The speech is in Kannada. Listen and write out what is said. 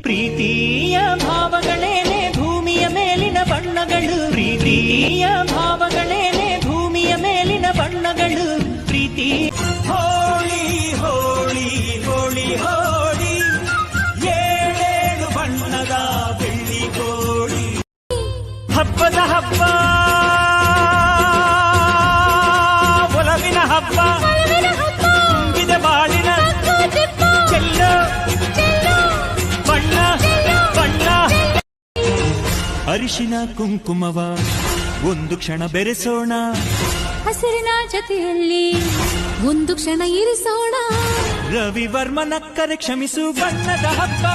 ಪ್ರೀತಿಯ ಭಾವಗಳೇನೆ ಭೂಮಿಯ ಮೇಲಿನ ಬಣ್ಣಗಳು, ಪ್ರೀತಿಯ ಭಾವಗಳೇನೆ ಭೂಮಿಯ ಮೇಲಿನ ಬಣ್ಣಗಳು, ಪ್ರೀತಿ. ಹೋಳಿ ಹೋಳಿ ಹೋಳಿ ಹೋಳಿ, ಏಳೇಳು ಬಣ್ಣದ ಬೆಳ್ಳಿ ಕೋಳಿ. ಹಬ್ಬದ ಹಬ್ಬ, ಒಲವಿನ ಹಬ್ಬ, ತುಂಬಿದ ಬಾಳಿನ ಚೆಲ್ಲೋ ಬಣ್ಣ ಬಣ್ಣ. ಅರಿಶಿನ ಕುಂಕುಮವ ಒಂದು ಕ್ಷಣ ಬೆರೆಸೋಣ, ಹಸಿರಿನ ಜೊತೆಯಲ್ಲಿ ಒಂದು ಕ್ಷಣ ಇರಿಸೋಣ. ರವಿವರ್ಮನಕ್ಕರೆ ಕ್ಷಮಿಸು ಬಣ್ಣದ ಹಬ್ಬ.